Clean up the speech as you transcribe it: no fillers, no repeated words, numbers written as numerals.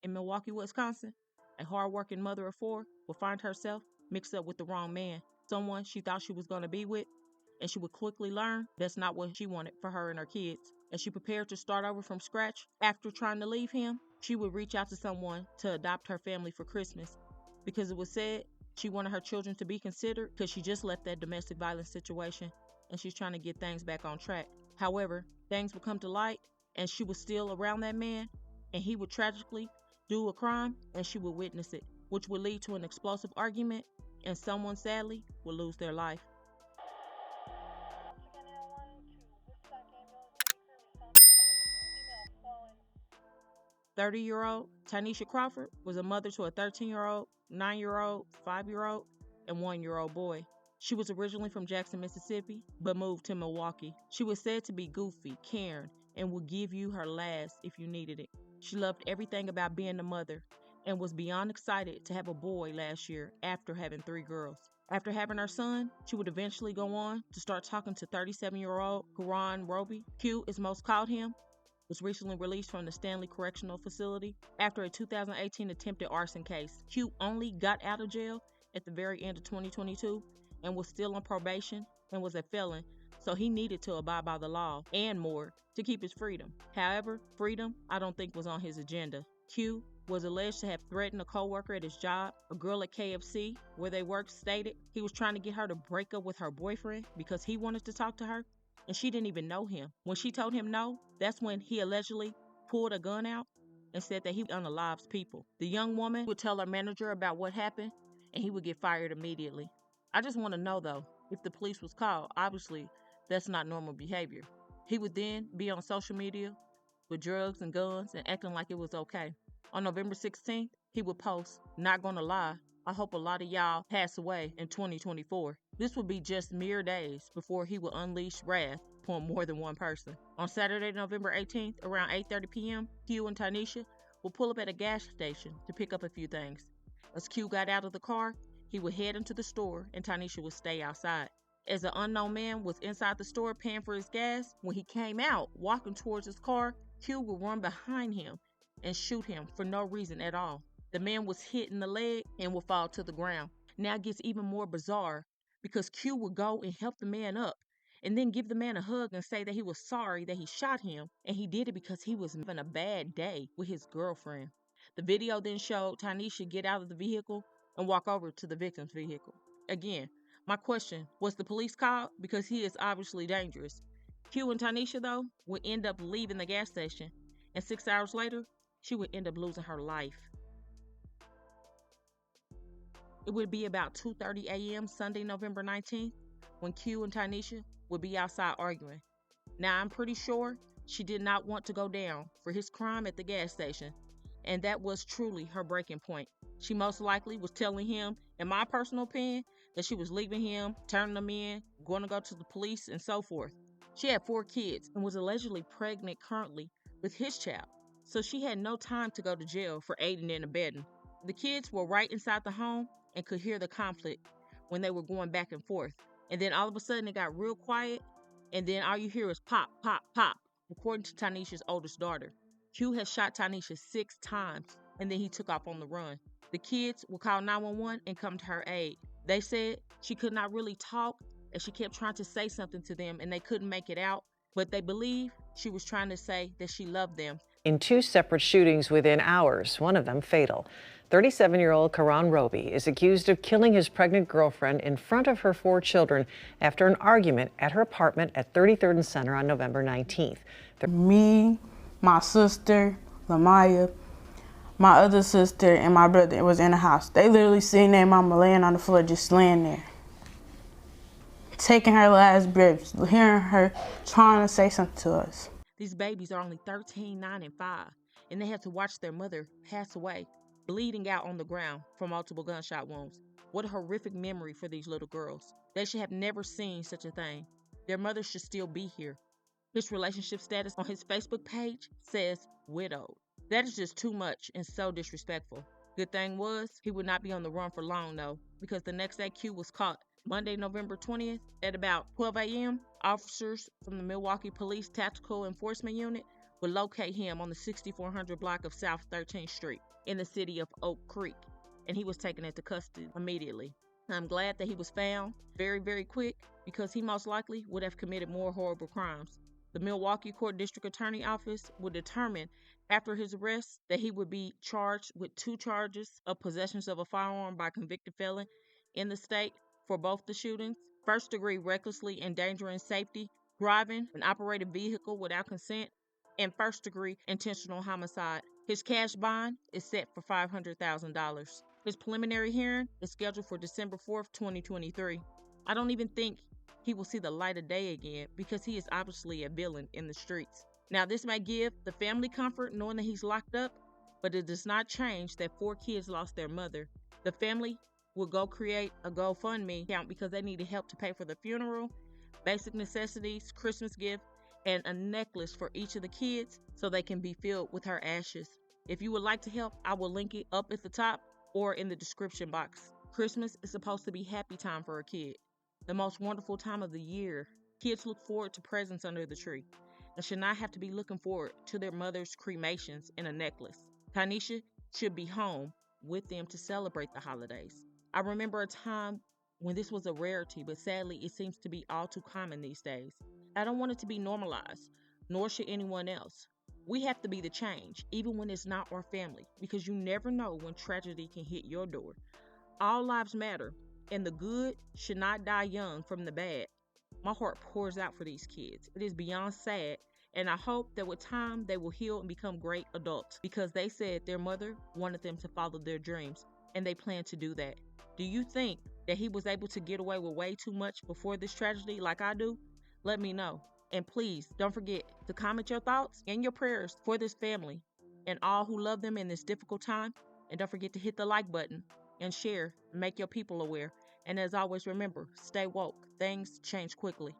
in Milwaukee, Wisconsin, a hard-working mother of 4 will find herself mixed up with the wrong man, someone she thought she was going to be with, and she would quickly learn that's not what she wanted for her and her kids. As she prepared to start over from scratch after trying to leave him, she would reach out to someone to adopt her family for Christmas because it was said she wanted her children to be considered because she just left that domestic violence situation and she's trying to get things back on track. However, things would come to light and she was still around that man and he would tragically do a crime and she would witness it, which would lead to an explosive argument and someone sadly would lose their life. 30-year-old Tanisha Crawford was a mother to a 13-year-old, 9-year-old, 5-year-old, and 1-year-old boy. She was originally from Jackson, Mississippi, but moved to Milwaukee. She was said to be goofy, caring, and would give you her last if you needed it. She loved everything about being a mother and was beyond excited to have a boy last year after having 3 girls. After having her son, she would eventually go on to start talking to 37-year-old Karan Roby. Q, as most called him, was recently released from the Stanley Correctional Facility after a 2018 attempted arson case. Q only got out of jail at the very end of 2022 and was still on probation and was a felon, so he needed to abide by the law and more to keep his freedom. However, freedom I don't think was on his agenda. Q was alleged to have threatened a co-worker at his job. A girl at KFC, where they worked, stated he was trying to get her to break up with her boyfriend because he wanted to talk to her, and she didn't even know him. When she told him no, that's when he allegedly pulled a gun out and said that he unalives people. The young woman would tell her manager about what happened, and he would get fired immediately. I just want to know, though, if the police was called, obviously that's not normal behavior. He would then be on social media with drugs and guns and acting like it was okay. On November 16th, he would post, "Not gonna lie, I hope a lot of y'all pass away in 2024. This would be just mere days before he would unleash wrath upon more than one person. On Saturday, November 18th, around 8:30 p.m., Q and Tanisha would pull up at a gas station to pick up a few things. As Q got out of the car, he would head into the store and Tanisha would stay outside. As the unknown man was inside the store paying for his gas, when he came out walking towards his car, Q would run behind him and shoot him for no reason at all. The man was hit in the leg and would fall to the ground. Now it gets even more bizarre because Q would go and help the man up and then give the man a hug and say that he was sorry that he shot him and he did it because he was having a bad day with his girlfriend. The video then showed Tanisha get out of the vehicle and walk over to the victim's vehicle. Again, my question, was the police called? Because he is obviously dangerous. Q and Tanisha, though, would end up leaving the gas station, and 6 hours later, she would end up losing her life. It would be about 2:30 a.m. Sunday, November 19th, when Q and Tanisha would be outside arguing. Now, I'm pretty sure she did not want to go down for his crime at the gas station, and that was truly her breaking point. She most likely was telling him, in my personal opinion, that she was leaving him, turning him in, going to go to the police, and so forth. She had 4 kids and was allegedly pregnant currently with his child, so she had no time to go to jail for aiding and abetting. The kids were right inside the home and could hear the conflict when they were going back and forth. And then all of a sudden it got real quiet, and then all you hear is pop, pop, pop, according to Tanisha's oldest daughter. Q had shot Tanisha 6 times, and then he took off on the run. The kids would call 911 and come to her aid. They said she could not really talk, and she kept trying to say something to them, and they couldn't make it out, but they believe she was trying to say that she loved them. In 2 separate shootings within hours, one of them fatal. 37-year-old Karan Roby is accused of killing his pregnant girlfriend in front of her 4 children after an argument at her apartment at 33rd and Center on November 19th. Me, my sister, Lamaya, my other sister, and my brother was in the house. They literally seen their mama laying on the floor, just laying there, taking her last breaths, hearing her trying to say something to us. These babies are only 13, 9, and 5, and they had to watch their mother pass away, bleeding out on the ground from multiple gunshot wounds. What a horrific memory for these little girls. They should have never seen such a thing. Their mother should still be here. His relationship status on his Facebook page says widowed. That is just too much and so disrespectful. Good thing was, he would not be on the run for long though, because the next day Q was caught. Monday, November 20th, at about 12 a.m., officers from the Milwaukee Police Tactical Enforcement Unit would locate him on the 6400 block of South 13th Street in the city of Oak Creek, and he was taken into custody immediately. I'm glad that he was found very, very quick because he most likely would have committed more horrible crimes. The Milwaukee Court District Attorney Office would determine after his arrest that he would be charged with 2 charges of possessions of a firearm by a convicted felon in the state for both the shootings: first-degree recklessly endangering safety, driving an operated vehicle without consent, and first-degree intentional homicide. His cash bond is set for $500,000. His preliminary hearing is scheduled for December 4th, 2023. I don't even think he will see the light of day again because he is obviously a villain in the streets. Now, this may give the family comfort knowing that he's locked up, but it does not change that 4 kids lost their mother. The family will go create a GoFundMe account because they needed help to pay for the funeral, basic necessities, Christmas gift, and a necklace for each of the kids so they can be filled with her ashes. If you would like to help, I will link it up at the top or in the description box. Christmas is supposed to be happy time for a kid, the most wonderful time of the year. Kids look forward to presents under the tree and should not have to be looking forward to their mother's cremations and a necklace. Tanisha should be home with them to celebrate the holidays. I remember a time when this was a rarity, but sadly it seems to be all too common these days. I don't want it to be normalized, nor should anyone else. We have to be the change, even when it's not our family, because you never know when tragedy can hit your door. All lives matter, and the good should not die young from the bad. My heart pours out for these kids. It is beyond sad, and I hope that with time they will heal and become great adults because they said their mother wanted them to follow their dreams, and they plan to do that. Do you think that he was able to get away with way too much before this tragedy like I do? Let me know. And please don't forget to comment your thoughts and your prayers for this family and all who love them in this difficult time. And don't forget to hit the like button and share and make your people aware. And as always, remember, stay woke. Things change quickly.